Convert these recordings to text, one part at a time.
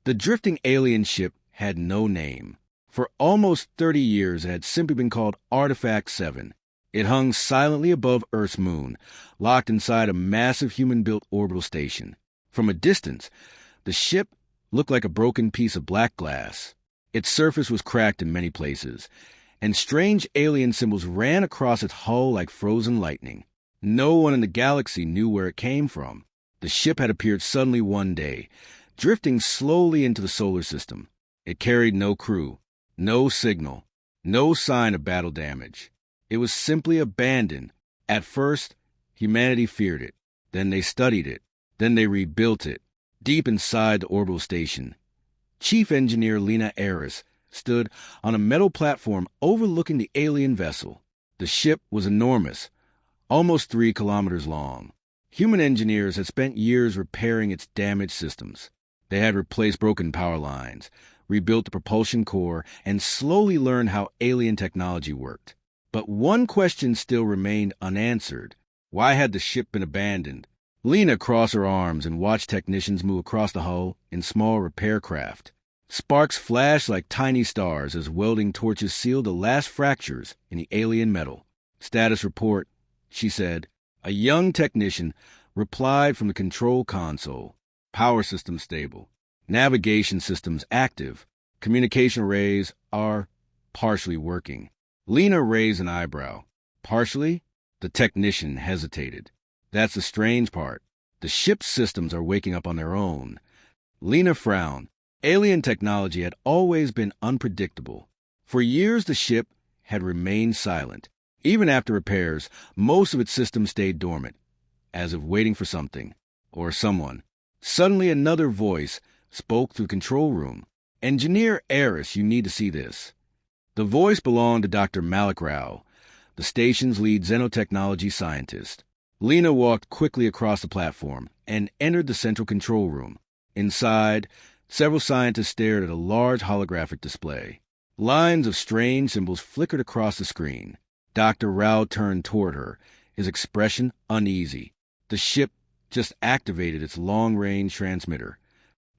The drifting alien ship had no name. For almost 30 years, it had simply been called Artifact 7. It hung silently above Earth's moon, locked inside a massive human-built orbital station. From a distance, the ship looked like a broken piece of black glass. Its surface was cracked in many places, and strange alien symbols ran across its hull like frozen lightning. No one in the galaxy knew where it came from. The ship had appeared suddenly one day, drifting slowly into the solar system. It carried no crew, no signal, no sign of battle damage. It was simply abandoned. At first, humanity feared it. Then they studied it. Then they rebuilt it, deep inside the orbital station. Chief Engineer Lena Aris stood on a metal platform overlooking the alien vessel. The ship was enormous, almost 3 kilometers long. Human engineers had spent years repairing its damaged systems. They had replaced broken power lines, rebuilt the propulsion core, and slowly learned how alien technology worked. But one question still remained unanswered. Why had the ship been abandoned? Lena crossed her arms and watched technicians move across the hull in small repair craft. Sparks flashed like tiny stars as welding torches sealed the last fractures in the alien metal. "Status report," she said. A young technician replied from the control console. "Power systems stable. Navigation systems active. Communication arrays are partially working." Lena raised an eyebrow. "Partially?" The technician hesitated. "That's the strange part. The ship's systems are waking up on their own." Lena frowned. Alien technology had always been unpredictable. For years, the ship had remained silent. Even after repairs, most of its systems stayed dormant, as if waiting for something or someone. Suddenly, another voice spoke through the control room. "Engineer Aris, you need to see this." The voice belonged to Dr. Malik Rao, the station's lead xenotechnology scientist. Lena walked quickly across the platform and entered the central control room. Inside, several scientists stared at a large holographic display. Lines of strange symbols flickered across the screen. Dr. Rao turned toward her, his expression uneasy. The ship just activated its long-range transmitter.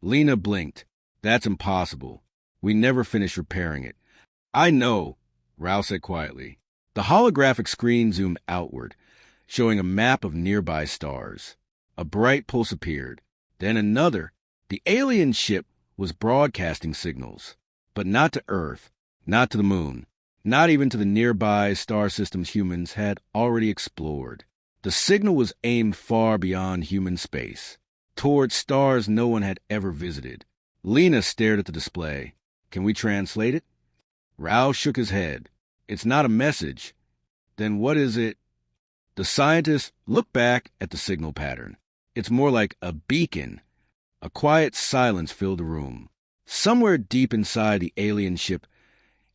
Lena blinked. "That's impossible. We never finished repairing it." "I know," Rao said quietly. The holographic screen zoomed outward, showing a map of nearby stars. A bright pulse appeared, then another. The alien ship was broadcasting signals, but not to Earth, not to the moon, not even to the nearby star systems humans had already explored. The signal was aimed far beyond human space, toward stars no one had ever visited. Lena stared at the display. "Can we translate it?" Rao shook his head. "It's not a message." "Then what is it?" The scientist looked back at the signal pattern. "It's more like a beacon." A quiet silence filled the room. Somewhere deep inside the alien ship,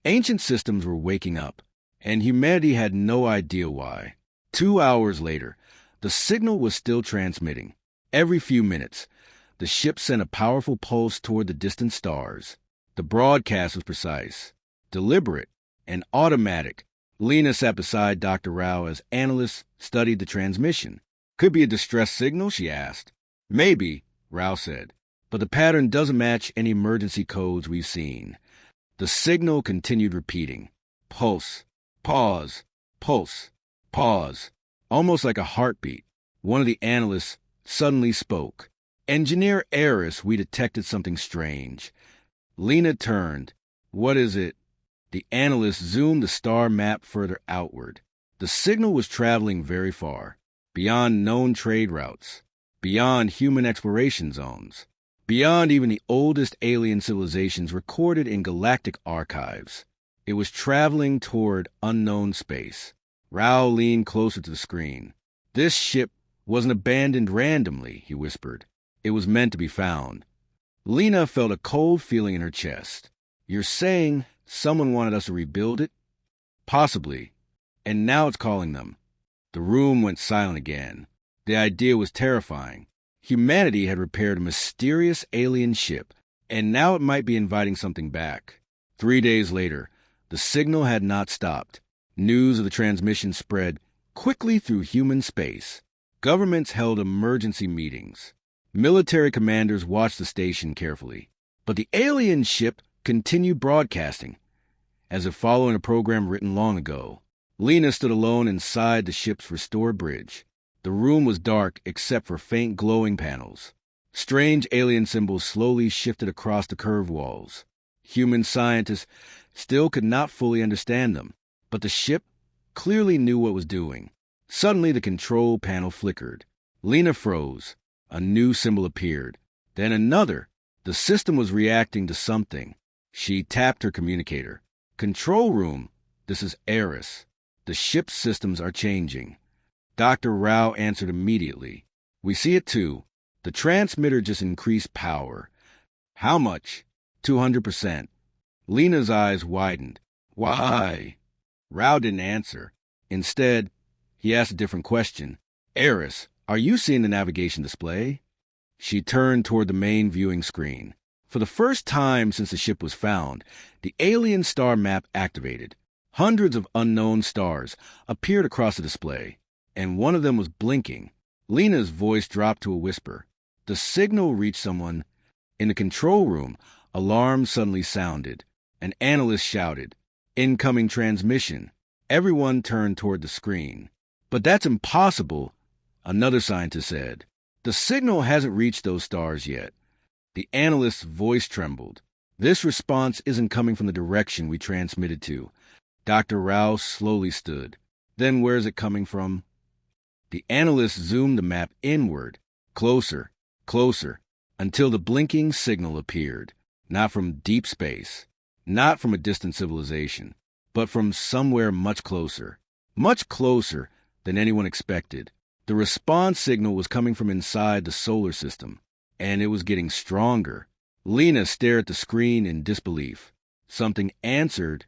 ancient systems were waking up, and humanity had no idea why. 2 hours later, the signal was still transmitting. Every few minutes, the ship sent a powerful pulse toward the distant stars. The broadcast was precise, deliberate, and automatic. Lena sat beside Dr. Rao as analysts studied the transmission. "Could be a distress signal?" she asked. "Maybe," Rao said, "but the pattern doesn't match any emergency codes we've seen." The signal continued repeating. Pulse, pause, pulse, pause, almost like a heartbeat. One of the analysts suddenly spoke. "Engineer Aris, we detected something strange." Lena turned. "What is it?" The analyst zoomed the star map further outward. The signal was traveling very far, beyond known trade routes, beyond human exploration zones, beyond even the oldest alien civilizations recorded in galactic archives. It was traveling toward unknown space. Rao leaned closer to the screen. "This ship wasn't abandoned randomly," he whispered. "It was meant to be found." Lena felt a cold feeling in her chest. "You're saying someone wanted us to rebuild it?" "Possibly. And now it's calling them." The room went silent again. The idea was terrifying. Humanity had repaired a mysterious alien ship, and now it might be inviting something back. 3 days later, the signal had not stopped. News of the transmission spread quickly through human space. Governments held emergency meetings. Military commanders watched the station carefully. But the alien ship continued broadcasting, as if following a program written long ago. Lena stood alone inside the ship's restored bridge. The room was dark except for faint glowing panels. Strange alien symbols slowly shifted across the curved walls. Human scientists still could not fully understand them, but the ship clearly knew what it was doing. Suddenly, the control panel flickered. Lena froze. A new symbol appeared. Then another. The system was reacting to something. She tapped her communicator. Control room, this is Eris. The ship's systems are changing. Dr. Rao answered immediately. We see it too. The transmitter just increased power. How much? 200%. Lena's eyes widened. Why? Rao didn't answer. Instead, he asked a different question. Eris, are you seeing the navigation display? She turned toward the main viewing screen. For the first time since the ship was found, the alien star map activated. Hundreds of unknown stars appeared across the display, and one of them was blinking. Lena's voice dropped to a whisper. The signal reached someone. In the control room, alarms suddenly sounded. An analyst shouted, "Incoming transmission." Everyone turned toward the screen. But that's impossible, another scientist said. The signal hasn't reached those stars yet. The analyst's voice trembled. This response isn't coming from the direction we transmitted to. Dr. Rao slowly stood. Then where is it coming from? The analyst zoomed the map inward, closer, closer, until the blinking signal appeared. Not from deep space, not from a distant civilization, but from somewhere much closer than anyone expected. The response signal was coming from inside the solar system, and it was getting stronger. Lena stared at the screen in disbelief. Something answered,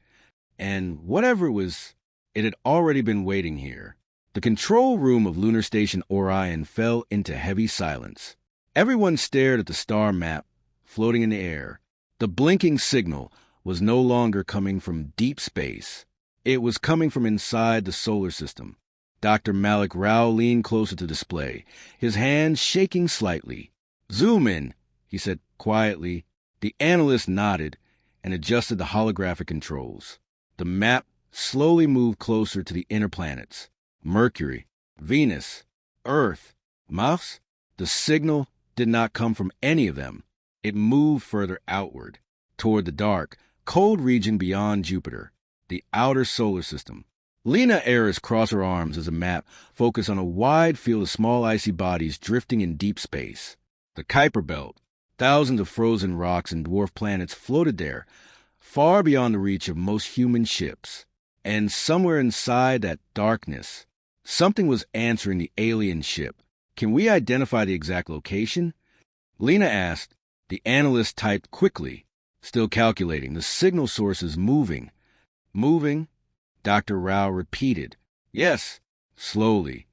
and whatever it was, it had already been waiting here. The control room of Lunar Station Orion fell into heavy silence. Everyone stared at the star map floating in the air. The blinking signal was no longer coming from deep space. It was coming from inside the solar system. Dr. Malik Rao leaned closer to the display, his hands shaking slightly. Zoom in, he said quietly. The analyst nodded and adjusted the holographic controls. The map slowly moved closer to the inner planets. Mercury, Venus, Earth, Mars. The signal did not come from any of them. It moved further outward, toward the dark, cold region beyond Jupiter, the outer solar system. Lena Eris crossed her arms as a map focused on a wide field of small icy bodies drifting in deep space. The Kuiper Belt, thousands of frozen rocks and dwarf planets floated there, far beyond the reach of most human ships. And somewhere inside that darkness, something was answering the alien ship. Can we identify the exact location? Lena asked. The analyst typed quickly, still calculating. The signal source is moving. Moving? Dr. Rao repeated. Yes, slowly.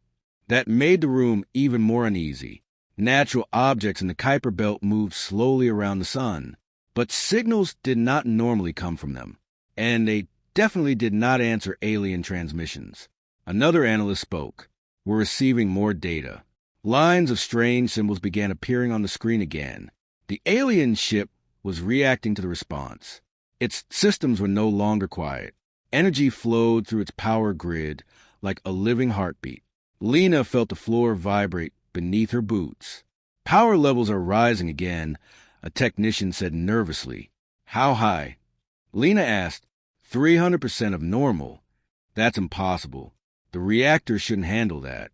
That made the room even more uneasy. Natural objects in the Kuiper Belt moved slowly around the sun, but signals did not normally come from them, and they definitely did not answer alien transmissions. Another analyst spoke. We're receiving more data. Lines of strange symbols began appearing on the screen again. The alien ship was reacting to the response. Its systems were no longer quiet. Energy flowed through its power grid like a living heartbeat. Lena felt the floor vibrate beneath her boots. Power levels are rising again, a technician said nervously. How high? Lena asked. 300% of normal. That's impossible. The reactor shouldn't handle that.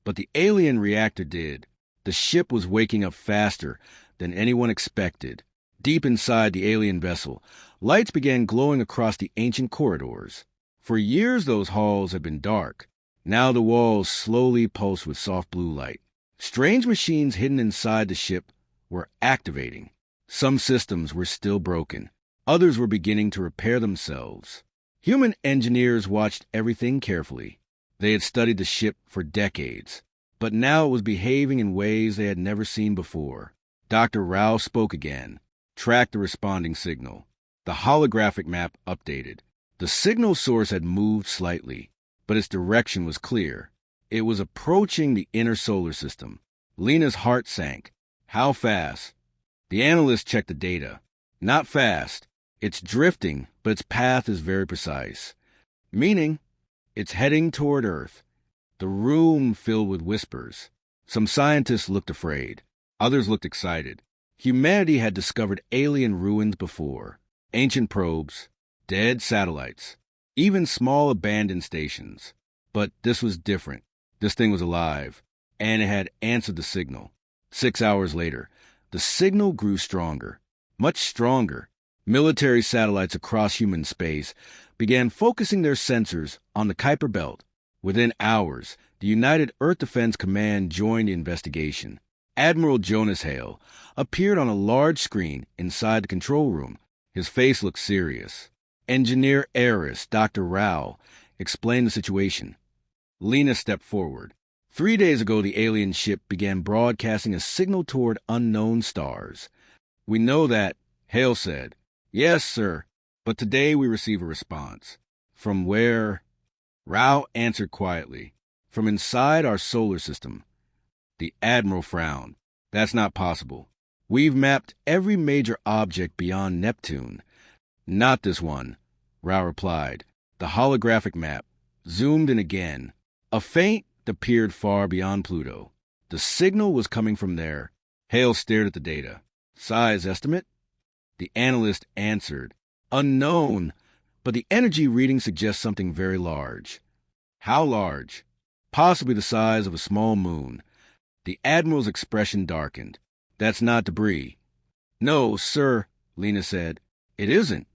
But the alien reactor did. The ship was waking up faster than anyone expected. Deep inside the alien vessel, lights began glowing across the ancient corridors. For years those halls had been dark. Now the walls slowly pulsed with soft blue light. Strange machines hidden inside the ship were activating. Some systems were still broken. Others were beginning to repair themselves. Human engineers watched everything carefully. They had studied the ship for decades, but now it was behaving in ways they had never seen before. Dr. Rao spoke again. Tracked the responding signal. The holographic map updated. The signal source had moved slightly, but its direction was clear. It was approaching the inner solar system. Lena's heart sank. How fast? The analyst checked the data. Not fast. It's drifting, but its path is very precise. Meaning, it's heading toward Earth. The room filled with whispers. Some scientists looked afraid. Others looked excited. Humanity had discovered alien ruins before. Ancient probes, dead satellites, even small abandoned stations. But this was different. This thing was alive, and it had answered the signal. 6 hours later, the signal grew stronger, much stronger. Military satellites across human space began focusing their sensors on the Kuiper Belt. Within hours, the United Earth Defense Command joined the investigation. Admiral Jonas Hale appeared on a large screen inside the control room. His face looked serious. Engineer Heiress Dr. Rao explained the situation. Lena stepped forward. 3 days ago, the alien ship began broadcasting a signal toward unknown stars. We know that, Hale said. Yes, sir, but today we receive a response. From where? Rao answered quietly. From inside our solar system. The Admiral frowned. That's not possible. We've mapped every major object beyond Neptune. Not this one, Rao replied. The holographic map zoomed in again. A feint appeared far beyond Pluto. The signal was coming from there. Hale stared at the data. Size estimate? The analyst answered. Unknown, but the energy reading suggests something very large. How large? Possibly the size of a small moon. The Admiral's expression darkened. That's not debris. No, sir, Lena said. It isn't.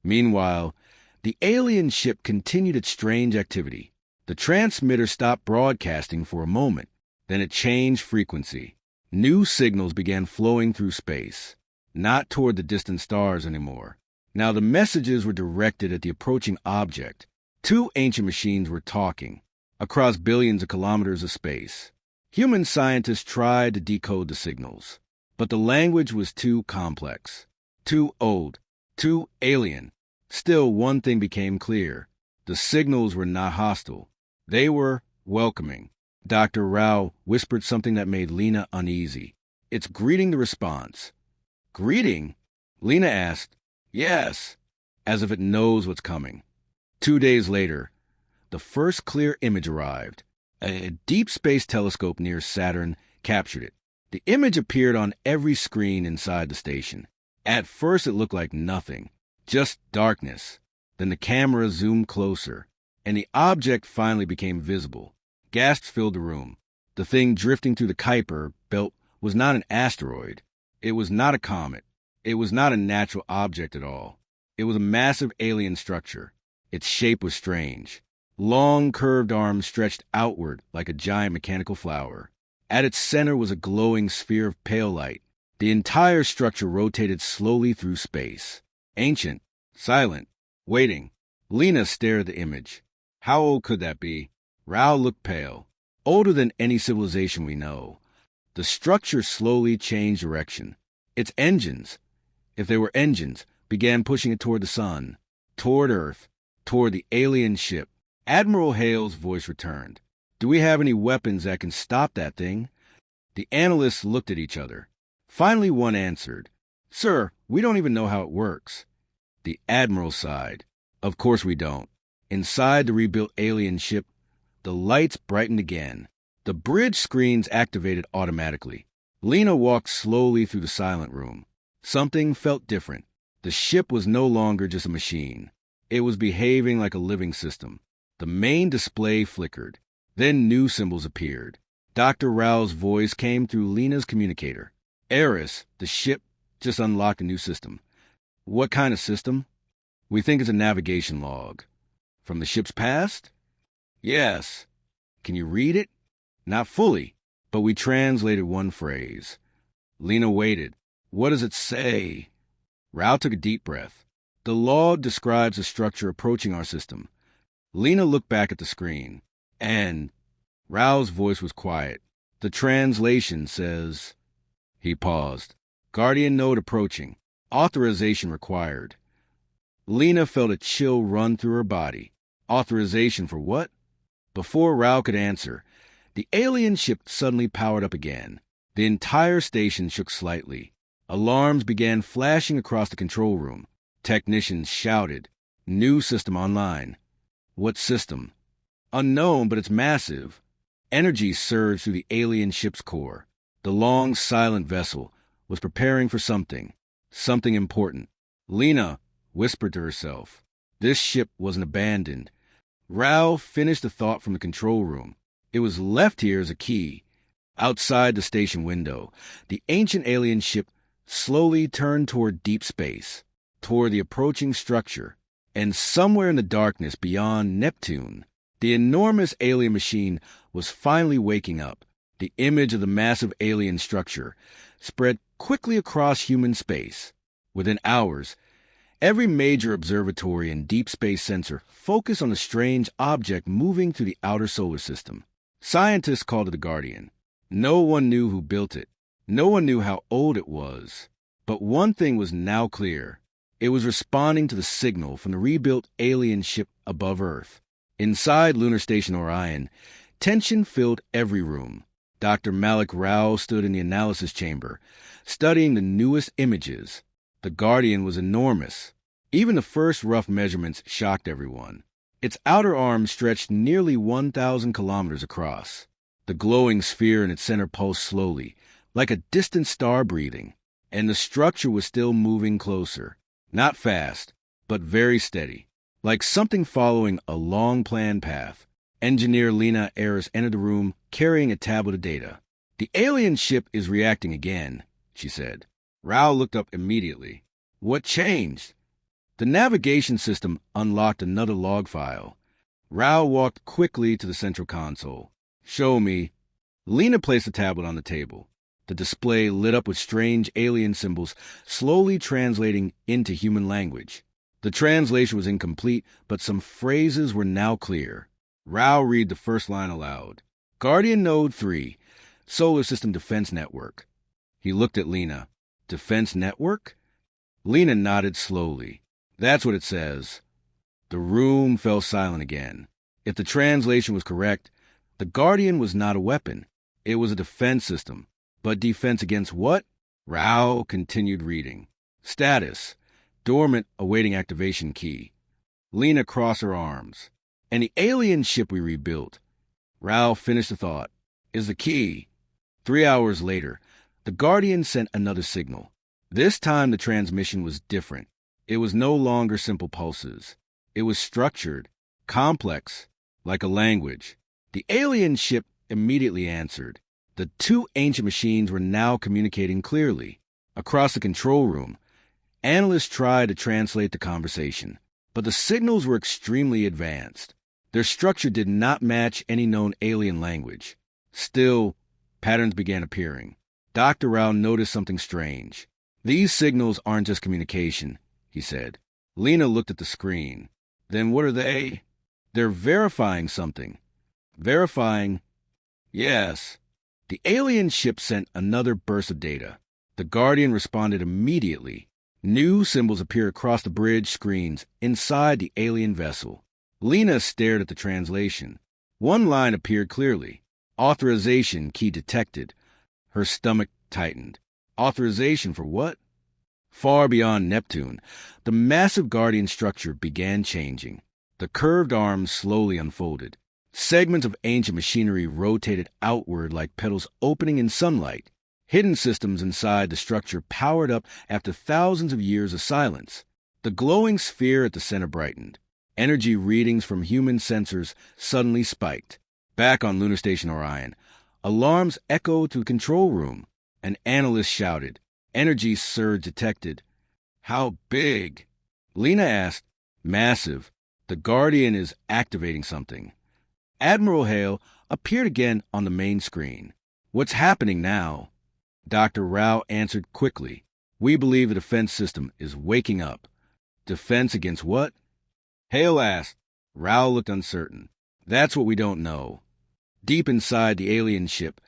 Meanwhile, the alien ship continued its strange activity. The transmitter stopped broadcasting for a moment. Then it changed frequency. New signals began flowing through space, not toward the distant stars anymore. Now the messages were directed at the approaching object. 2 ancient machines were talking, across billions of kilometers of space. Human scientists tried to decode the signals, but the language was too complex, too old, too alien. Still, one thing became clear. The signals were not hostile. They were welcoming. Dr. Rao whispered something that made Lena uneasy. It's greeting the response. Greeting? Lena asked. Yes, as if it knows what's coming. 2 days later, the first clear image arrived. A deep space telescope near Saturn captured it. The image appeared on every screen inside the station. At first it looked like nothing, just darkness. Then the camera zoomed closer, and the object finally became visible. Gasps filled the room. The thing drifting through the Kuiper Belt was not an asteroid. It was not a comet. It was not a natural object at all. It was a massive alien structure. Its shape was strange. Long, curved arms stretched outward like a giant mechanical flower. At its center was a glowing sphere of pale light. The entire structure rotated slowly through space. Ancient, silent, waiting. Lena stared at the image. How old could that be? Rao looked pale. Older than any civilization we know. The structure slowly changed direction. Its engines, if they were engines, began pushing it toward the sun, toward Earth, toward the alien ship. Admiral Hale's voice returned. Do we have any weapons that can stop that thing? The analysts looked at each other. Finally, one answered. Sir, we don't even know how it works. The Admiral sighed. Of course we don't. Inside the rebuilt alien ship, the lights brightened again. The bridge screens activated automatically. Lena walked slowly through the silent room. Something felt different. The ship was no longer just a machine. It was behaving like a living system. The main display flickered. Then new symbols appeared. Dr. Rao's voice came through Lena's communicator. Eris, the ship, just unlocked a new system. What kind of system? We think it's a navigation log. From the ship's past? Yes. Can you read it? Not fully, but we translated one phrase. Lena waited. What does it say? Rao took a deep breath. The log describes a structure approaching our system. Lena looked back at the screen. And Rao's voice was quiet. The translation says... He paused. Guardian node approaching. Authorization required. Lena felt a chill run through her body. Authorization for what? Before Rao could answer, the alien ship suddenly powered up again. The entire station shook slightly. Alarms began flashing across the control room. Technicians shouted, "New system online." What system? Unknown, but it's massive. Energy surged through the alien ship's core. The long, silent vessel was preparing for something important. Lena whispered to herself. This ship wasn't abandoned. Rao finished the thought from the control room. It was left here as a key. Outside the station window, the ancient alien ship slowly turned toward deep space, toward the approaching structure, and somewhere in the darkness beyond Neptune, the enormous alien machine was finally waking up. The image of the massive alien structure spread quickly across human space. Within hours, every major observatory and deep space sensor focused on the strange object moving through the outer solar system. Scientists called it the Guardian. No one knew who built it. No one knew how old it was. But one thing was now clear. It was responding to the signal from the rebuilt alien ship above Earth. Inside Lunar Station Orion, tension filled every room. Dr. Malik Rao stood in the analysis chamber, studying the newest images. The Guardian was enormous. Even the first rough measurements shocked everyone. Its outer arm stretched nearly 1,000 kilometers across. The glowing sphere in its center pulsed slowly, like a distant star breathing, and the structure was still moving closer. Not fast, but very steady, like something following a long-planned path. Engineer Lena Aris entered the room, carrying a tablet of data. "The alien ship is reacting again," she said. Rao looked up immediately. "What changed?" The navigation system unlocked another log file. Rao walked quickly to the central console. "Show me." Lena placed the tablet on the table. The display lit up with strange alien symbols, slowly translating into human language. The translation was incomplete, but some phrases were now clear. Rao read the first line aloud. "Guardian Node 3, Solar System Defense Network." He looked at Lena. "Defense Network?" Lena nodded slowly. "That's what it says." The room fell silent again. If the translation was correct, the Guardian was not a weapon. It was a defense system. But defense against what? Rao continued reading. "Status. Dormant, awaiting activation key." Lena crossed her arms. "And the alien ship we rebuilt," Rao finished the thought, "is the key." 3 hours later, the Guardian sent another signal. This time the transmission was different. It was no longer simple pulses. It was structured, complex, like a language. The alien ship immediately answered. The two ancient machines were now communicating clearly. Across the control room, analysts tried to translate the conversation, but the signals were extremely advanced. Their structure did not match any known alien language. Still, patterns began appearing. Dr. Rao noticed something strange. "These signals aren't just communication," he said. Lena looked at the screen. "Then what are they?" "They're verifying something." "Verifying?" "Yes." The alien ship sent another burst of data. The Guardian responded immediately. New symbols appeared across the bridge screens inside the alien vessel. Lena stared at the translation. One line appeared clearly. "Authorization key detected." Her stomach tightened. Authorization for what? Far beyond Neptune, the massive Guardian structure began changing. The curved arms slowly unfolded. Segments of ancient machinery rotated outward like petals opening in sunlight. Hidden systems inside the structure powered up after thousands of years of silence. The glowing sphere at the center brightened. Energy readings from human sensors suddenly spiked. Back on Lunar Station Orion, alarms echoed through the control room. An analyst shouted, "Energy surge detected." "How big?" Lena asked. "Massive. The Guardian is activating something." Admiral Hale appeared again on the main screen. "What's happening now?" Dr. Rao answered quickly. "We believe the defense system is waking up." "Defense against what?" Hale asked. Rao looked uncertain. "That's what we don't know." Deep inside the alien ship,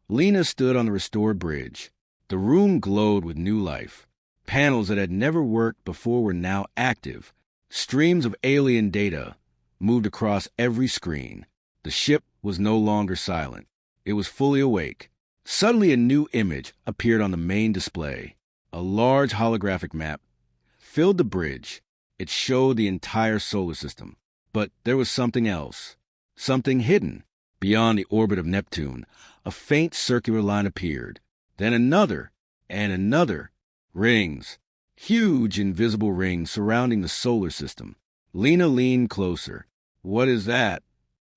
Lena stood on the restored bridge. The room glowed with new life. Panels that had never worked before were now active. Streams of alien data moved across every screen. The ship was no longer silent. It was fully awake. Suddenly a new image appeared on the main display. A large holographic map filled the bridge. It showed the entire solar system. But there was something else, something hidden. Beyond the orbit of Neptune, a faint circular line appeared. Then another, and another. Rings. Huge invisible rings surrounding the solar system. Lena leaned closer. What is that?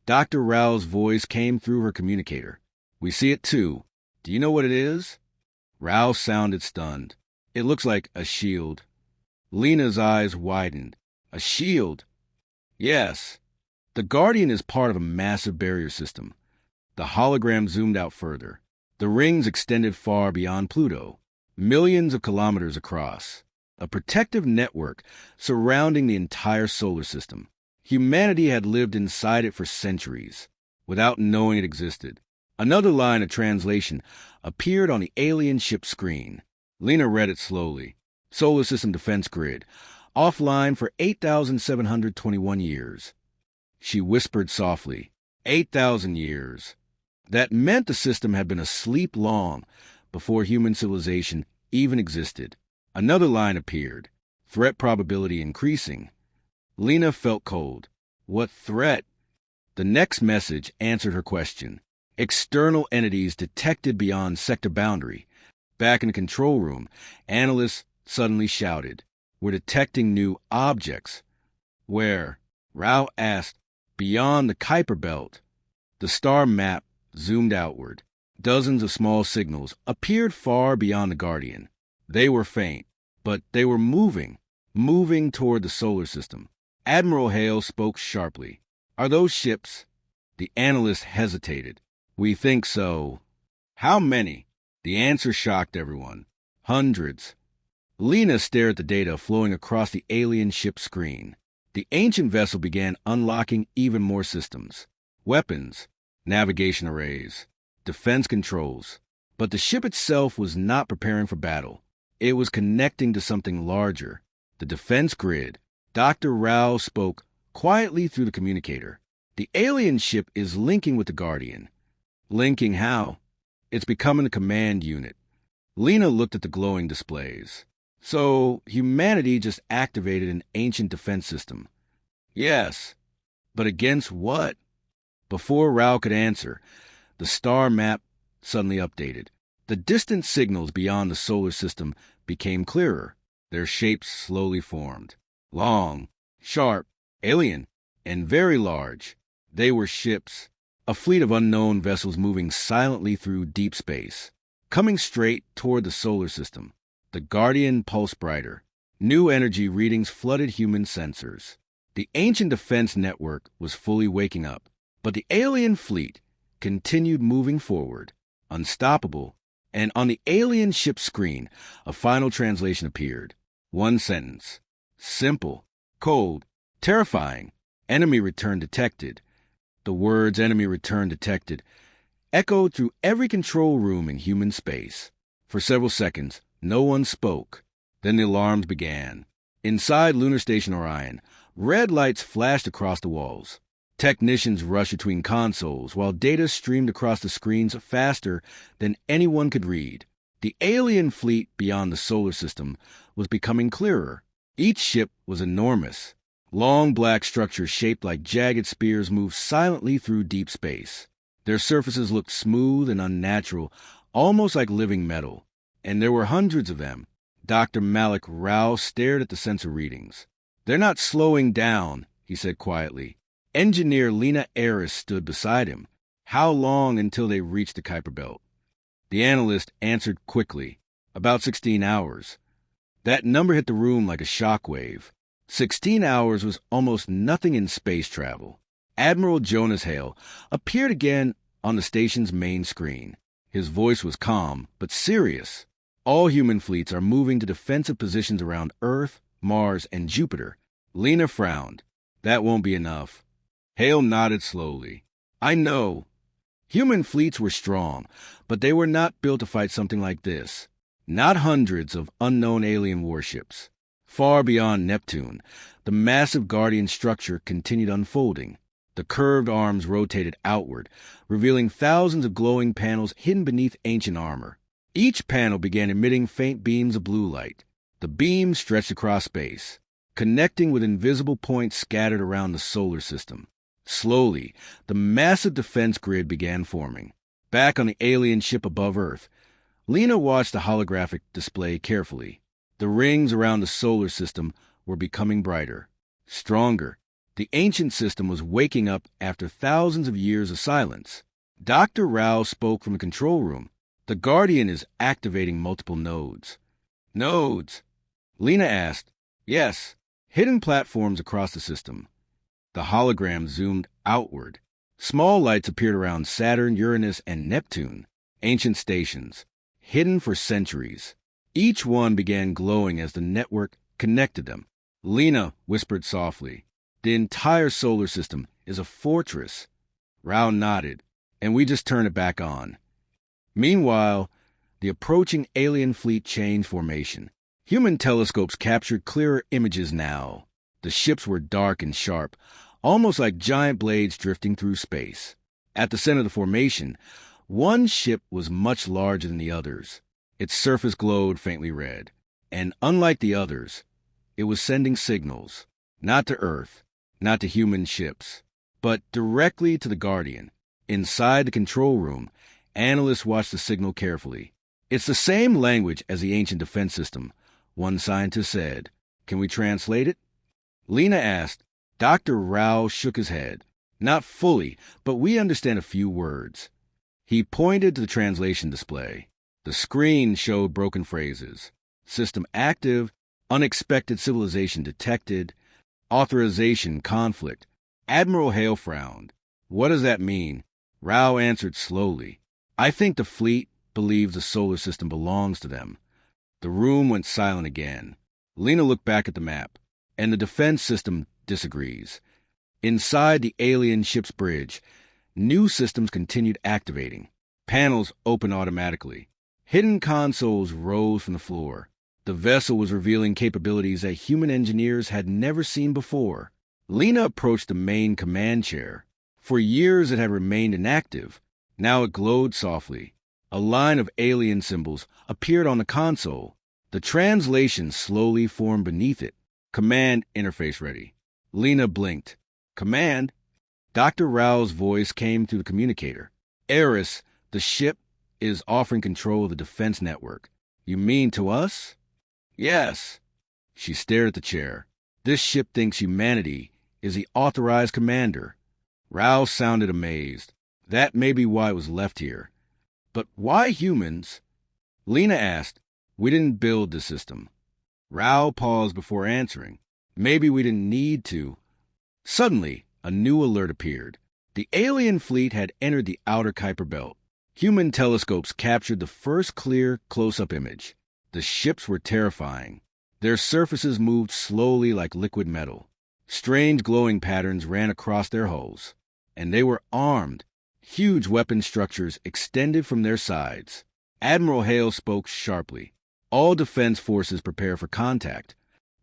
Dr. Rao's voice came through her communicator. We see it too. Do you know what it is? Rao sounded stunned. It looks like a shield. Lena's eyes widened. A shield? Yes. The Guardian is part of a massive barrier system. The hologram zoomed out further. The rings extended far beyond Pluto, millions of kilometers across. A protective network surrounding the entire solar system. Humanity had lived inside it for centuries, without knowing it existed. Another line of translation appeared on the alien ship screen. Lena read it slowly. Solar System Defense Grid, offline for 8,721 years. She whispered softly, 8,000 years. That meant the system had been asleep long before human civilization even existed. Another line appeared, threat probability increasing. Lena felt cold. What threat? The next message answered her question. External entities detected beyond sector boundary. Back in the control room, analysts suddenly shouted, "We're detecting new objects." Where? Rao asked. Beyond the Kuiper Belt. The star map zoomed outward. Dozens of small signals appeared far beyond the Guardian. They were faint, but they were moving toward the solar system. Admiral Hale spoke sharply. Are those ships? The analyst hesitated. We think so. How many? The answer shocked everyone. Hundreds. Lena stared at the data flowing across the alien ship screen. The ancient vessel began unlocking even more systems. Weapons, navigation arrays, defense controls. But the ship itself was not preparing for battle. It was connecting to something larger. The defense grid. Dr. Rao spoke quietly through the communicator. The alien ship is linking with the Guardian. Linking how? It's becoming a command unit. Lena looked at the glowing displays. So, humanity just activated an ancient defense system. Yes. But against what? Before Rao could answer, the star map suddenly updated. The distant signals beyond the solar system became clearer. Their shapes slowly formed. Long, sharp, alien, and very large. They were ships. A fleet of unknown vessels moving silently through deep space, coming straight toward the solar system. The Guardian pulsed brighter. New energy readings flooded human sensors. The ancient defense network was fully waking up, but the alien fleet continued moving forward, unstoppable, and on the alien ship screen, a final translation appeared. One sentence. Simple, cold, terrifying. Enemy return detected. The words enemy return detected echoed through every control room in human space. For several seconds, no one spoke. Then the alarms began. Inside Lunar Station Orion, red lights flashed across the walls. Technicians rushed between consoles while data streamed across the screens faster than anyone could read. The alien fleet beyond the solar system was becoming clearer. Each ship was enormous. Long black structures shaped like jagged spears moved silently through deep space. Their surfaces looked smooth and unnatural, almost like living metal. And there were hundreds of them. Dr. Malik Rao stared at the sensor readings. They're not slowing down, he said quietly. Engineer Lena Aris stood beside him. How long until they reached the Kuiper Belt? The analyst answered quickly. About 16 hours. That number hit the room like a shockwave. 16 hours was almost nothing in space travel. Admiral Jonas Hale appeared again on the station's main screen. His voice was calm, but serious. All human fleets are moving to defensive positions around Earth, Mars, and Jupiter. Lena frowned. That won't be enough. Hale nodded slowly. I know. Human fleets were strong, but they were not built to fight something like this. Not hundreds of unknown alien warships. Far beyond Neptune, the massive Guardian structure continued unfolding. The curved arms rotated outward, revealing thousands of glowing panels hidden beneath ancient armor. Each panel began emitting faint beams of blue light. The beams stretched across space, connecting with invisible points scattered around the solar system. Slowly, the massive defense grid began forming. Back on the alien ship above Earth, Lena watched the holographic display carefully. The rings around the solar system were becoming brighter, stronger. The ancient system was waking up after thousands of years of silence. Dr. Rao spoke from the control room. The Guardian is activating multiple nodes. Nodes? Lena asked. Yes, hidden platforms across the system. The hologram zoomed outward. Small lights appeared around Saturn, Uranus, and Neptune, ancient stations, hidden for centuries. Each one began glowing as the network connected them. Lena whispered softly, "The entire solar system is a fortress." Rao nodded, "And we just turn it back on." Meanwhile, the approaching alien fleet changed formation. Human telescopes captured clearer images now. The ships were dark and sharp, almost like giant blades drifting through space. At the center of the formation, one ship was much larger than the others. Its surface glowed faintly red, and unlike the others, it was sending signals, not to Earth, not to human ships, but directly to the Guardian. Inside the control room, analysts watched the signal carefully. "It's the same language as the ancient defense system," one scientist said. "Can we translate it?" Lena asked. Dr. Rao shook his head. "Not fully, but we understand a few words." He pointed to the translation display. The screen showed broken phrases. System active, unexpected civilization detected, authorization conflict. Admiral Hale frowned. "What does that mean?" Rao answered slowly. "I think the fleet believes the solar system belongs to them." The room went silent again. Lena looked back at the map, and the defense system disagrees. Inside the alien ship's bridge, new systems continued activating. Panels opened automatically. Hidden consoles rose from the floor. The vessel was revealing capabilities that human engineers had never seen before. Lena approached the main command chair. For years it had remained inactive. Now it glowed softly. A line of alien symbols appeared on the console. The translation slowly formed beneath it. "Command interface ready." Lena blinked. "Command?" Dr. Rao's voice came through the communicator. "Eris, the ship is offering control of the defense network." "You mean to us?" "Yes." She stared at the chair. "This ship thinks humanity is the authorized commander." Rao sounded amazed. "That may be why it was left here." "But why humans?" Lena asked. "We didn't build the system." Rao paused before answering. "Maybe we didn't need to." Suddenly, a new alert appeared. The alien fleet had entered the outer Kuiper Belt. Human telescopes captured the first clear, close-up image. The ships were terrifying. Their surfaces moved slowly like liquid metal. Strange glowing patterns ran across their hulls. And they were armed. Huge weapon structures extended from their sides. Admiral Hale spoke sharply. "All defense forces prepare for contact."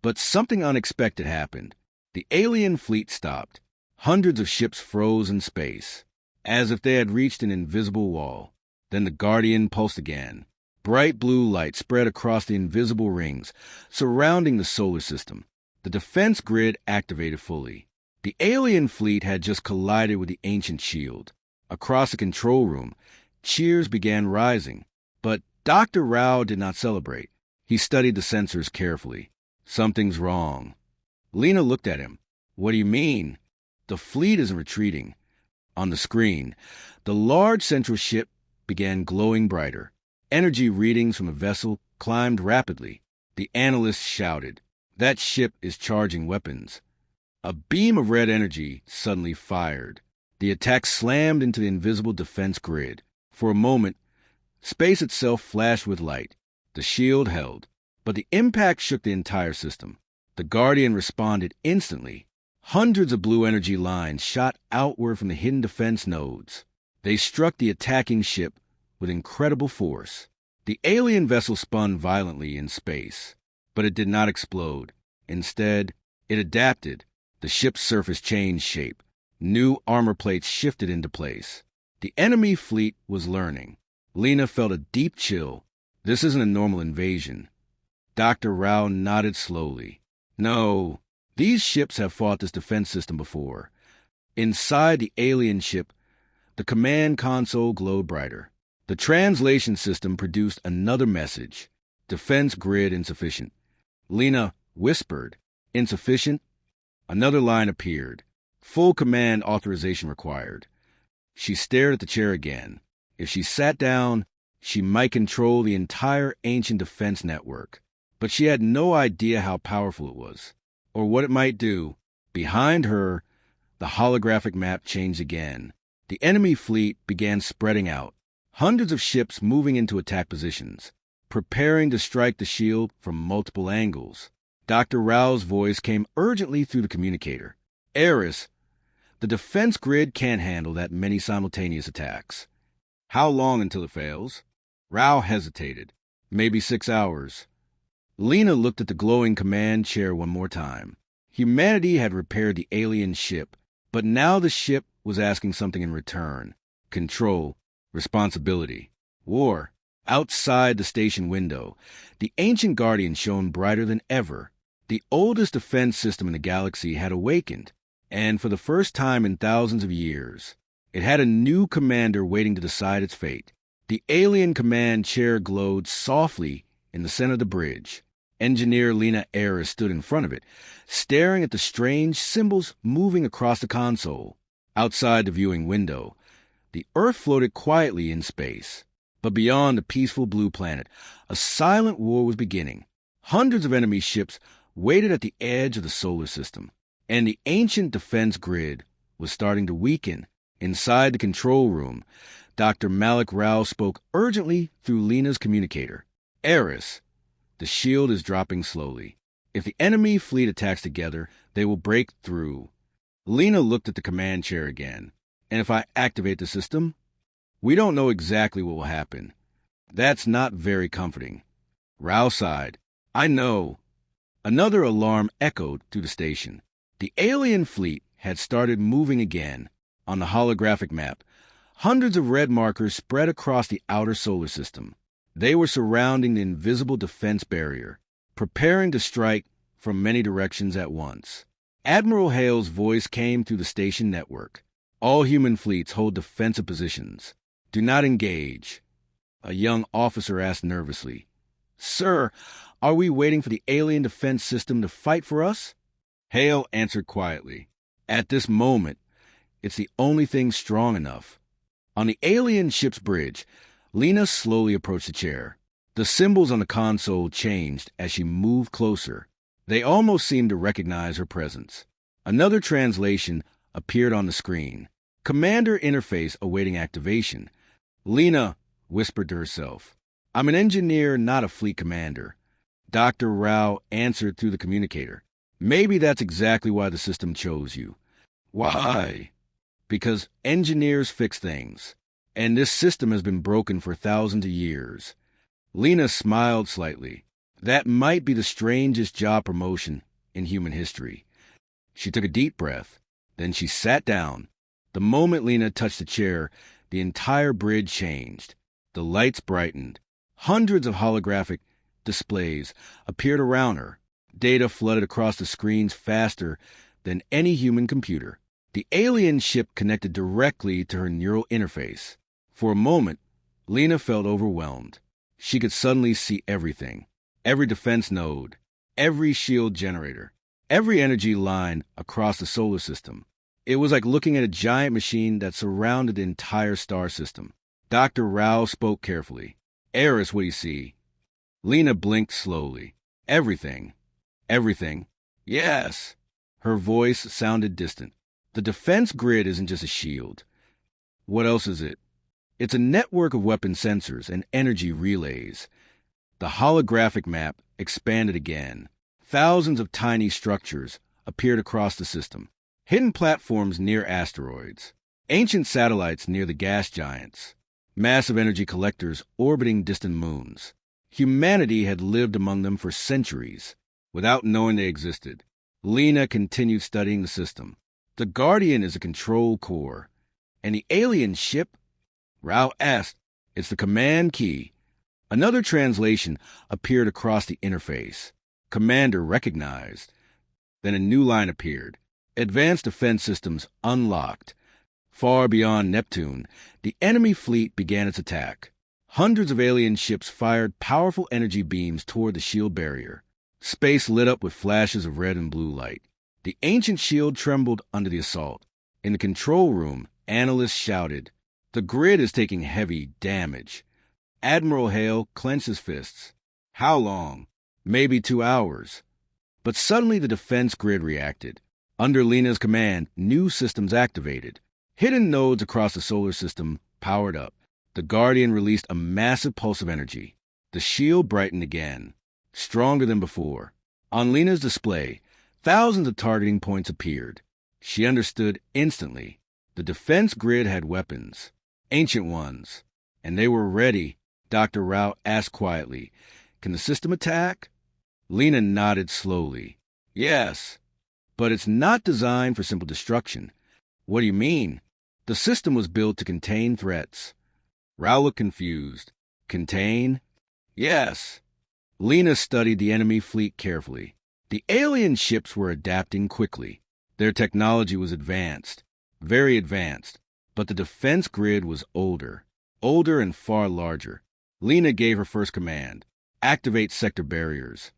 But something unexpected happened. The alien fleet stopped. Hundreds of ships froze in space, as if they had reached an invisible wall. Then the Guardian pulsed again. Bright blue light spread across the invisible rings, surrounding the solar system. The defense grid activated fully. The alien fleet had just collided with the ancient shield. Across the control room, cheers began rising. But Dr. Rao did not celebrate. He studied the sensors carefully. "Something's wrong." Lena looked at him. "What do you mean?" "The fleet isn't retreating." On the screen, the large central ship began glowing brighter. Energy readings from the vessel climbed rapidly. The analyst shouted, "That ship is charging weapons." A beam of red energy suddenly fired. The attack slammed into the invisible defense grid. For a moment, space itself flashed with light. The shield held, but the impact shook the entire system. The Guardian responded instantly. Hundreds of blue energy lines shot outward from the hidden defense nodes. They struck the attacking ship with incredible force. The alien vessel spun violently in space, but it did not explode. Instead, it adapted. The ship's surface changed shape. New armor plates shifted into place. The enemy fleet was learning. Lena felt a deep chill. This isn't a normal invasion. Dr. Rao nodded slowly. No, these ships have fought this defense system before. Inside the alien ship, the command console glowed brighter. The translation system produced another message. Defense grid insufficient. Lena whispered, insufficient? Another line appeared. Full command authorization required. She stared at the chair again. If she sat down, she might control the entire ancient defense network. But she had no idea how powerful it was, or what it might do. Behind her, the holographic map changed again. The enemy fleet began spreading out, hundreds of ships moving into attack positions, preparing to strike the shield from multiple angles. Dr. Rao's voice came urgently through the communicator. Eris, the defense grid can't handle that many simultaneous attacks. How long until it fails? Rao hesitated. Maybe 6 hours. Lena looked at the glowing command chair one more time. Humanity had repaired the alien ship, but now the ship was asking something in return. Control, responsibility, war. Outside the station window, the ancient guardian shone brighter than ever. The oldest defense system in the galaxy had awakened, and for the first time in thousands of years, it had a new commander waiting to decide its fate. The alien command chair glowed softly in the center of the bridge. Engineer Lena Eris stood in front of it, staring at the strange symbols moving across the console. Outside the viewing window, the Earth floated quietly in space. But beyond the peaceful blue planet, a silent war was beginning. Hundreds of enemy ships waited at the edge of the solar system, and the ancient defense grid was starting to weaken. Inside the control room, Dr. Malik Rao spoke urgently through Lena's communicator. Eris, the shield is dropping slowly. If the enemy fleet attacks together, they will break through. Lena looked at the command chair again. And if I activate the system? We don't know exactly what will happen. That's not very comforting. Rao sighed. I know. Another alarm echoed through the station. The alien fleet had started moving again. On the holographic map, hundreds of red markers spread across the outer solar system. They were surrounding the invisible defense barrier, preparing to strike from many directions at once. Admiral Hale's voice came through the station network. All human fleets hold defensive positions. Do not engage. A young officer asked nervously. Sir, are we waiting for the alien defense system to fight for us? Hale answered quietly. At this moment, it's the only thing strong enough. On the alien ship's bridge, Lena slowly approached the chair. The symbols on the console changed as she moved closer. They almost seemed to recognize her presence. Another translation appeared on the screen. Commander interface awaiting activation. Lena whispered to herself. I'm an engineer, not a fleet commander. Dr. Rao answered through the communicator. Maybe that's exactly why the system chose you. Why? Because engineers fix things, and this system has been broken for thousands of years. Lena smiled slightly. That might be the strangest job promotion in human history. She took a deep breath. Then she sat down. The moment Lena touched the chair, the entire bridge changed. The lights brightened. Hundreds of holographic displays appeared around her. Data flooded across the screens faster than any human computer. The alien ship connected directly to her neural interface. For a moment, Lena felt overwhelmed. She could suddenly see everything. Every defense node, every shield generator, every energy line across the solar system. It was like looking at a giant machine that surrounded the entire star system. Dr. Rao spoke carefully. Eris, what do you see? Lena blinked slowly. Everything. Everything. Yes. Her voice sounded distant. The defense grid isn't just a shield. What else is it? It's a network of weapon sensors and energy relays. The holographic map expanded again. Thousands of tiny structures appeared across the system. Hidden platforms near asteroids. Ancient satellites near the gas giants. Massive energy collectors orbiting distant moons. Humanity had lived among them for centuries, without knowing they existed. Lena continued studying the system. The Guardian is a control core. And the alien ship? Rao asked. It's the command key. Another translation appeared across the interface. Commander recognized. Then a new line appeared. Advanced defense systems unlocked. Far beyond Neptune, the enemy fleet began its attack. Hundreds of alien ships fired powerful energy beams toward the shield barrier. Space lit up with flashes of red and blue light. The ancient shield trembled under the assault. In the control room, analysts shouted, "The grid is taking heavy damage." Admiral Hale clenched his fists. How long? Maybe 2 hours. But suddenly the defense grid reacted. Under Lena's command, new systems activated. Hidden nodes across the solar system powered up. The Guardian released a massive pulse of energy. The shield brightened again, stronger than before. On Lena's display, thousands of targeting points appeared. She understood instantly. The defense grid had weapons, ancient ones, and they were ready. Dr. Rao asked quietly, "Can the system attack?" Lena nodded slowly. "Yes, but it's not designed for simple destruction." "What do you mean?" "The system was built to contain threats." Rao looked confused. "Contain?" "Yes." Lena studied the enemy fleet carefully. The alien ships were adapting quickly. Their technology was advanced, very advanced, but the defense grid was older and far larger. Lena gave her first command: activate sector barriers.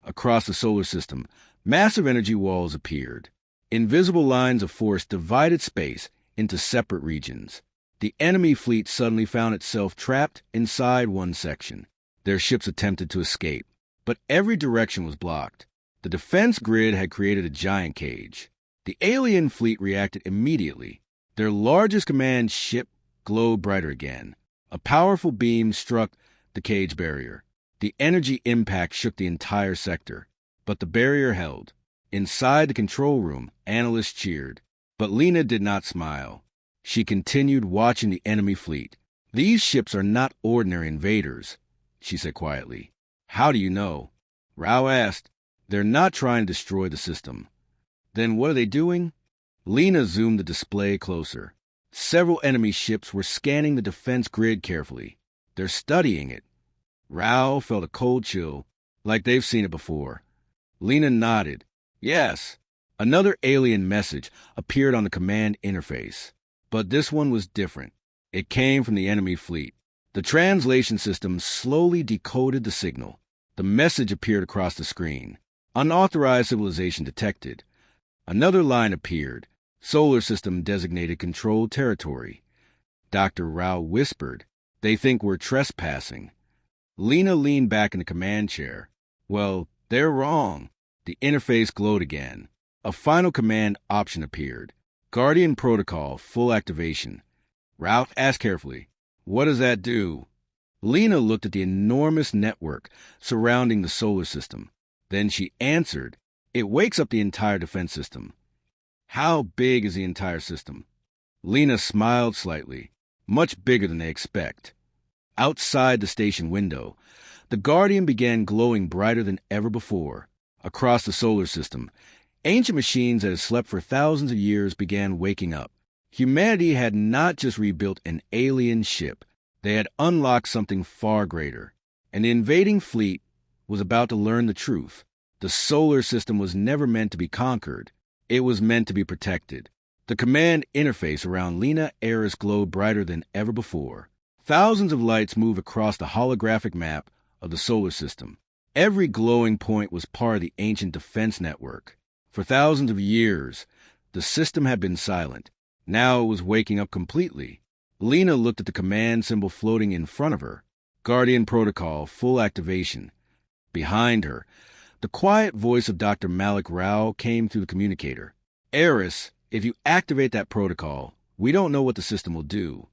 Across the solar system, massive energy walls appeared. Invisible lines of force divided space into separate regions. The enemy fleet suddenly found itself trapped inside one section. Their ships attempted to escape, but every direction was blocked. The defense grid had created a giant cage. The alien fleet reacted immediately. Their largest command ship glowed brighter again. A powerful beam struck the cage barrier. The energy impact shook the entire sector, but the barrier held. Inside the control room, analysts cheered, but Lena did not smile. She continued watching the enemy fleet. "These ships are not ordinary invaders," she said quietly. "How do you know?" Rao asked. "They're not trying to destroy the system." "Then what are they doing?" Lena zoomed the display closer. Several enemy ships were scanning the defense grid carefully. "They're studying it." Rao felt a cold chill, like they've seen it before. Lena nodded. "Yes." Another alien message appeared on the command interface, but this one was different. It came from the enemy fleet. The translation system slowly decoded the signal. The message appeared across the screen. "Unauthorized civilization detected." Another line appeared. "Solar system designated controlled territory." Dr. Rao whispered, "They think we're trespassing." Lena leaned back in the command chair. "Well, they're wrong." The interface glowed again. A final command option appeared. "Guardian protocol, full activation." Rao asked carefully, "What does that do?" Lena looked at the enormous network surrounding the solar system. Then she answered, "It wakes up the entire defense system." "How big is the entire system?" Lena smiled slightly. "Much bigger than they expect." Outside the station window, the Guardian began glowing brighter than ever before. Across the solar system, ancient machines that had slept for thousands of years began waking up. Humanity had not just rebuilt an alien ship, they had unlocked something far greater. And the invading fleet was about to learn the truth. The solar system was never meant to be conquered. It was meant to be protected. The command interface around Lena Eris glowed brighter than ever before. Thousands of lights moved across the holographic map of the solar system. Every glowing point was part of the ancient defense network. For thousands of years, the system had been silent. Now it was waking up completely. Lena looked at the command symbol floating in front of her. Guardian protocol, full activation. Behind her, the quiet voice of Dr. Malik Rao came through the communicator. "Eris, if you activate that protocol, we don't know what the system will do."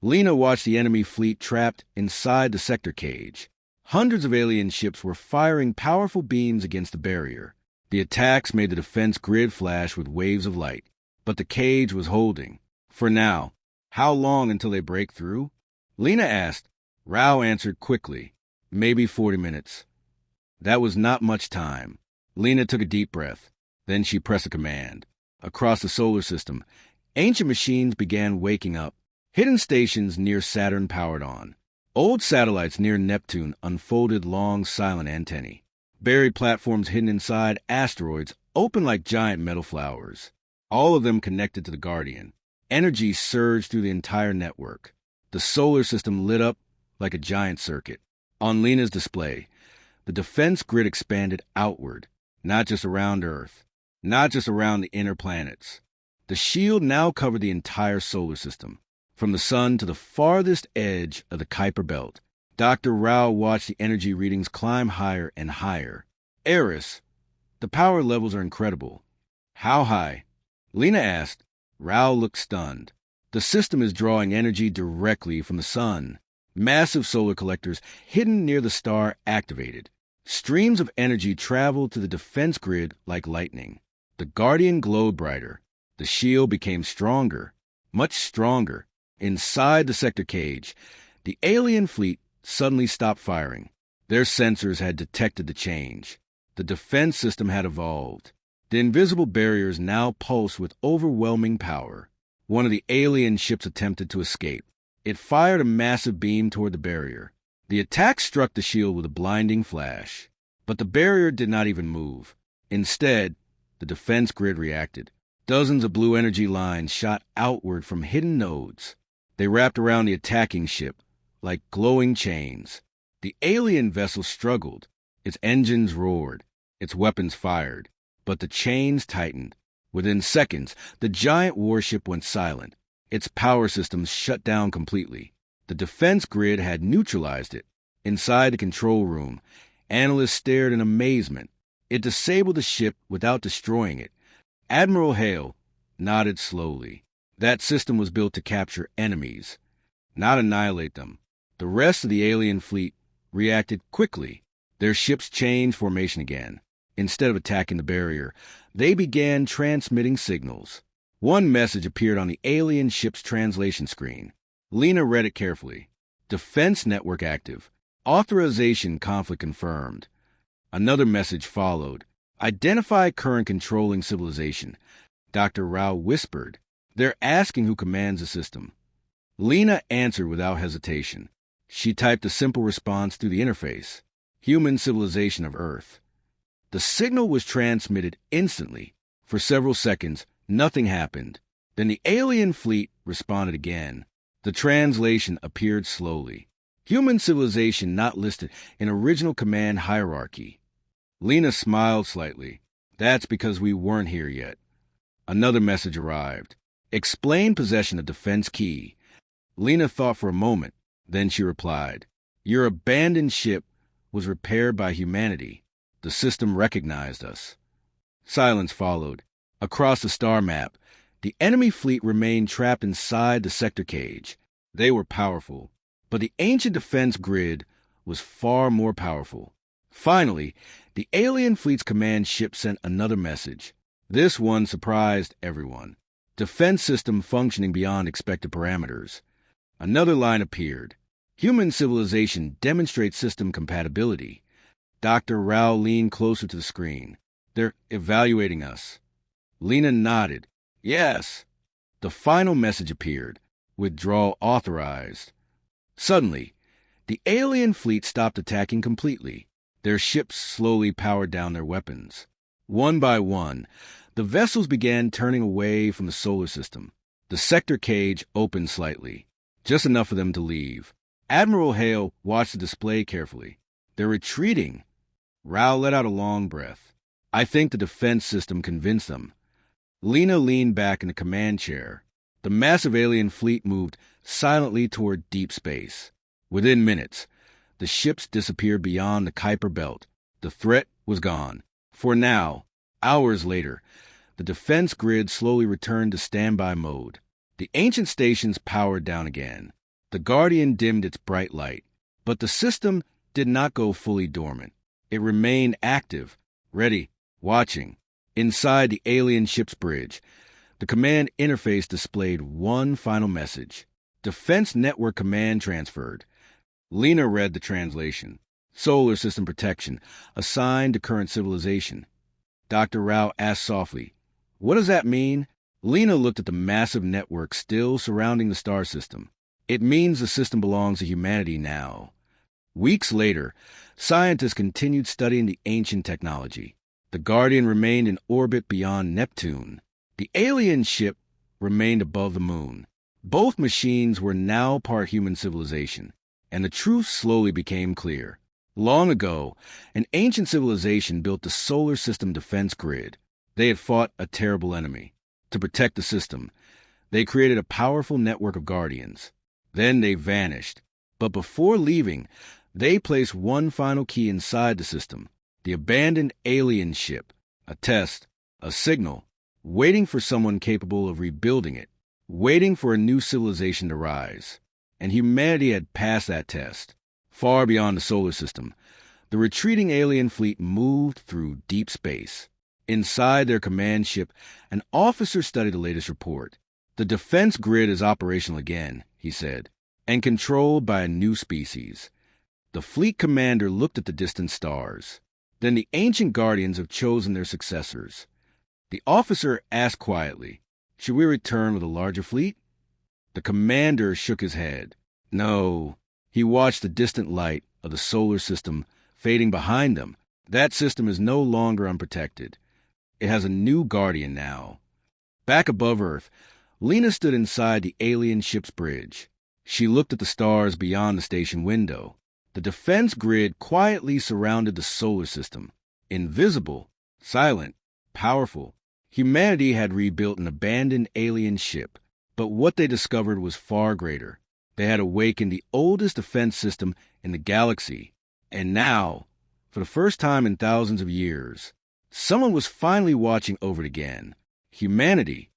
Lena watched the enemy fleet trapped inside the sector cage. Hundreds of alien ships were firing powerful beams against the barrier. The attacks made the defense grid flash with waves of light. But the cage was holding. For now. How long until they break through? Lena asked. Rao answered quickly. Maybe 40 minutes. That was not much time. Lena took a deep breath. Then she pressed a command. Across the solar system, ancient machines began waking up. Hidden stations near Saturn powered on. Old satellites near Neptune unfolded long, silent antennae. Buried platforms hidden inside asteroids open like giant metal flowers, all of them connected to the Guardian. Energy surged through the entire network. The solar system lit up like a giant circuit. On Lena's display, the defense grid expanded outward, not just around Earth, not just around the inner planets. The shield now covered the entire solar system, from the sun to the farthest edge of the Kuiper Belt. Dr. Rao watched the energy readings climb higher and higher. Eris, the power levels are incredible. How high? Lena asked. Rao looked stunned. The system is drawing energy directly from the sun. Massive solar collectors hidden near the star activated. Streams of energy traveled to the defense grid like lightning. The Guardian glowed brighter. The shield became stronger, much stronger. Inside the sector cage, the alien fleet suddenly stopped firing. Their sensors had detected the change. The defense system had evolved. The invisible barriers now pulsed with overwhelming power. One of the alien ships attempted to escape. It fired a massive beam toward the barrier. The attack struck the shield with a blinding flash. But the barrier did not even move. Instead, the defense grid reacted. Dozens of blue energy lines shot outward from hidden nodes. They wrapped around the attacking ship like glowing chains. The alien vessel struggled. Its engines roared. Its weapons fired. But the chains tightened. Within seconds, the giant warship went silent. Its power systems shut down completely. The defense grid had neutralized it. Inside the control room, analysts stared in amazement. It disabled the ship without destroying it. Admiral Hale nodded slowly. That system was built to capture enemies, not annihilate them. The rest of the alien fleet reacted quickly. Their ships changed formation again. Instead of attacking the barrier, they began transmitting signals. One message appeared on the alien ship's translation screen. Lena read it carefully. Defense network active. Authorization conflict confirmed. Another message followed. Identify current controlling civilization. Dr. Rao whispered. They're asking who commands the system. Lena answered without hesitation. She typed a simple response through the interface. Human civilization of Earth. The signal was transmitted instantly. For several seconds, nothing happened. Then the alien fleet responded again. The translation appeared slowly. Human civilization not listed in original command hierarchy. Lena smiled slightly. That's because we weren't here yet. Another message arrived. Explain possession of defense key. Lena thought for a moment. Then she replied. Your abandoned ship was repaired by humanity. The system recognized us. Silence followed. Across the star map, the enemy fleet remained trapped inside the sector cage. They were powerful, but the ancient defense grid was far more powerful. Finally, the alien fleet's command ship sent another message. This one surprised everyone. Defense system functioning beyond expected parameters. Another line appeared. Human civilization demonstrates system compatibility. Dr. Rao leaned closer to the screen. They're evaluating us. Lena nodded. Yes. The final message appeared. Withdrawal authorized. Suddenly, the alien fleet stopped attacking completely. Their ships slowly powered down their weapons. One by one, the vessels began turning away from the solar system. The sector cage opened slightly, just enough for them to leave. Admiral Hale watched the display carefully. They're retreating. Rao let out a long breath. I think the defense system convinced them. Lena leaned back in the command chair. The massive alien fleet moved silently toward deep space. Within minutes, the ships disappeared beyond the Kuiper Belt. The threat was gone. For now, hours later, the defense grid slowly returned to standby mode. The ancient stations powered down again. The Guardian dimmed its bright light. But the system did not go fully dormant. It remained active, ready, watching. Inside the alien ship's bridge, the command interface displayed one final message. Defense network command transferred. Lena read the translation. Solar system protection, assigned to current civilization. Dr. Rao asked softly, What does that mean? Lena looked at the massive network still surrounding the star system. It means the system belongs to humanity now. Weeks later, scientists continued studying the ancient technology. The Guardian remained in orbit beyond Neptune. The alien ship remained above the moon. Both machines were now part human civilization, and the truth slowly became clear. Long ago, an ancient civilization built the solar system defense grid. They had fought a terrible enemy. To protect the system, they created a powerful network of guardians. Then they vanished. But before leaving, they placed one final key inside the system, the abandoned alien ship, a test, a signal, waiting for someone capable of rebuilding it, waiting for a new civilization to rise. And humanity had passed that test. Far beyond the solar system, the retreating alien fleet moved through deep space. Inside their command ship, an officer studied the latest report. The defense grid is operational again, he said, and controlled by a new species. The fleet commander looked at the distant stars. Then the ancient guardians have chosen their successors. The officer asked quietly, "Should we return with a larger fleet?" The commander shook his head. No. He watched the distant light of the solar system fading behind them. That system is no longer unprotected. It has a new guardian now. Back above Earth, Lena stood inside the alien ship's bridge. She looked at the stars beyond the station window. The defense grid quietly surrounded the solar system. Invisible, silent, powerful. Humanity had rebuilt an abandoned alien ship, but what they discovered was far greater. They had awakened the oldest defense system in the galaxy. And now, for the first time in thousands of years, someone was finally watching over it again. Humanity,